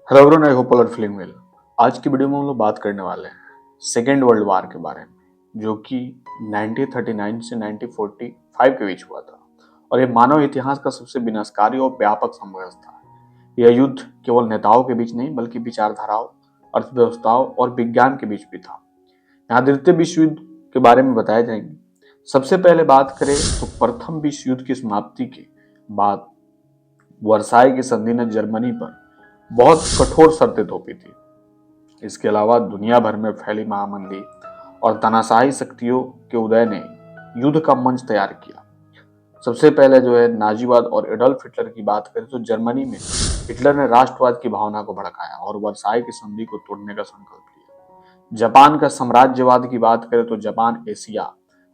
Hello everyone, I hope all are feeling well. आज की video में हम लोग बात करने वाले हैं सेकेंड वर्ल्ड वार के बारे में, जो कि 1939 से 1945 के बीच हुआ था। और ये मानव इतिहास का सबसे विनाशकारी और व्यापक संघर्ष था। यह युद्ध केवल नेताओं के बीच नहीं बल्कि विचारधाराओं, अर्थव्यवस्थाओं और विज्ञान के बीच भी था। यहाँ द्वितीय विश्व युद्ध के बारे में बताए जाएंगे। सबसे पहले बात करें तो प्रथम विश्व युद्ध की समाप्ति के बाद वर्साई की संधि ने जर्मनी पर बहुत कठोर शर्तें थोपी थी। इसके अलावा दुनिया भर में फैली महामंदी और तानाशाही शक्तियों के उदय ने युद्ध का मंच तैयार किया। सबसे पहले जो है नाजीवाद और एडोल्फ हिटलर की बात करें तो जर्मनी में हिटलर ने राष्ट्रवाद की भावना को भड़काया और वर्साई की संधि को तोड़ने का संकल्प लिया। जापान का साम्राज्यवाद की बात करें तो जापान एशिया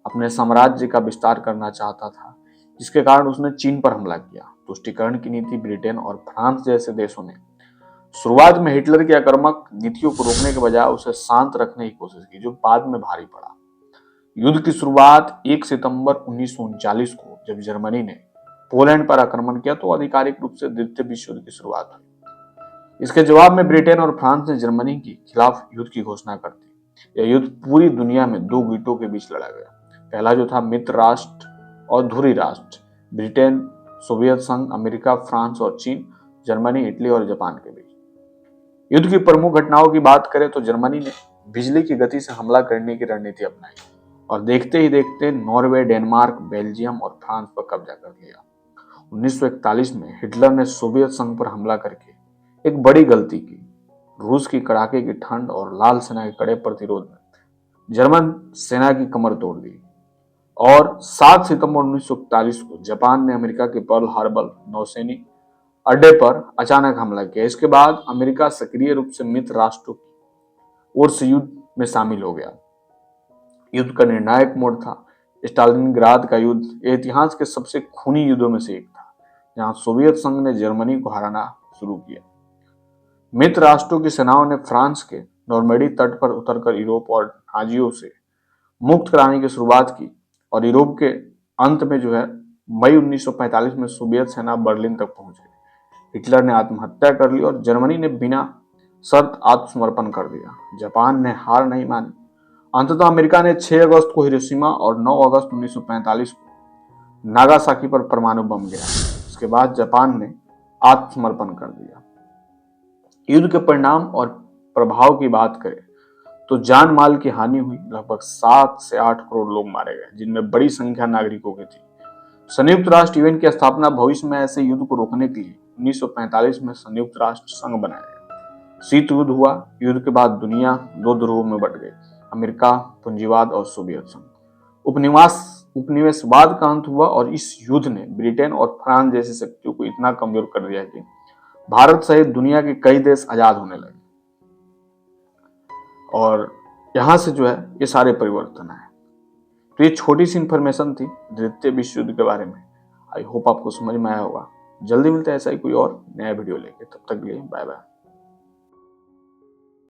अपने साम्राज्य का विस्तार करना चाहता था, जिसके कारण उसने चीन पर हमला किया। तुष्टीकरण की नीति ब्रिटेन और फ्रांस जैसे देशों ने शुरुआत में हिटलर की आक्रामक नीतियों को रोकने के बजाय उसे शांत रखने की कोशिश की, जो बाद में भारी पड़ा। युद्ध की शुरुआत 1 सितंबर 1939 को जब जर्मनी ने पोलैंड पर आक्रमण किया तो आधिकारिक रूप से द्वितीय विश्व युद्ध की शुरुआत हुई। इसके जवाब में ब्रिटेन और फ्रांस ने जर्मनी के खिलाफ युद्ध की घोषणा कर दी। यह युद्ध पूरी दुनिया में दो गुटों के बीच लड़ा गया। पहला जो था मित्र राष्ट्र और ध्रुवी राष्ट्र, ब्रिटेन, सोवियत संघ, अमेरिका, फ्रांस और चीन, जर्मनी, इटली और जापान के बीच। युद्ध की प्रमुख घटनाओं की बात करें तो जर्मनी ने बिजली की गति से हमला करने की रणनीति अपनाई और देखते ही देखते नॉर्वे, डेनमार्क, बेल्जियम और फ्रांस पर कब्जा कर लिया। 1941 में हिटलर ने सोवियत संघ पर हमला करके एक बड़ी गलती की। रूस की कड़ाके की ठंड और लाल सेना के कड़े प्रतिरोध में जर्मन सेना की कमर तोड़ दी और 7 सितंबर 1941 को जापान ने अमेरिका के पर्ल हार्बर नौसैनिक अड्डे पर अचानक हमला किया। इसके बाद अमेरिका सक्रिय रूप से मित्र राष्ट्रों की ओर से युद्ध में शामिल हो गया। युद्ध का निर्णायक मोड़ था स्टालिनग्राद का युद्ध। यह इतिहास के सबसे खूनी युद्धों में से एक था, जहां सोवियत संघ ने जर्मनी को हराना शुरू किया। मित्र राष्ट्रों की सेनाओं ने फ्रांस के नॉर्मंडी तट पर उतरकर यूरोप और नाजियों से मुक्त कराने की शुरुआत की और यूरोप के अंत में जो है मई 1945 में सोवियत सेना बर्लिन तक पहुंच गई। हिटलर ने आत्महत्या कर ली और जर्मनी ने बिना शर्त आत्मसमर्पण कर दिया। जापान ने हार नहीं मानी। अंततः अमेरिका ने 6 अगस्त को हिरोशिमा और 9 अगस्त 1945 को नागासाकी पर परमाणु बम गिराया। इसके बाद जापान ने आत्मसमर्पण कर दिया। युद्ध के परिणाम और प्रभाव की बात करें तो जान माल की हानि हुई। लगभग 7 से 8 करोड़ लोग मारे गए, जिनमें बड़ी संख्या नागरिकों की थी। संयुक्त राष्ट्र यूएन की स्थापना भविष्य में ऐसे युद्ध को रोकने के लिए 1945 में संयुक्त राष्ट्र संघ बनाया गया। शीत युद्ध हुआ। युद्ध के बाद दुनिया दो ध्रुवों में बंट गई, अमेरिका, पूंजीवाद और सोवियत संघ। उपनिवेशवाद का अंत हुआ और इस युद्ध ने ब्रिटेन और फ्रांस जैसी शक्तियों को इतना कमजोर कर दिया कि भारत सहित दुनिया के कई देश आजाद होने लगे। और यहां से जो है ये सारे परिवर्तन आए। तो ये छोटी सी इंफॉर्मेशन थी द्वितीय विश्व युद्ध के बारे में। आई होप आपको समझ में आया होगा। जल्दी मिलते हैं ऐसा ही कोई और नया वीडियो लेके, तब तक के लिए बाय बाय।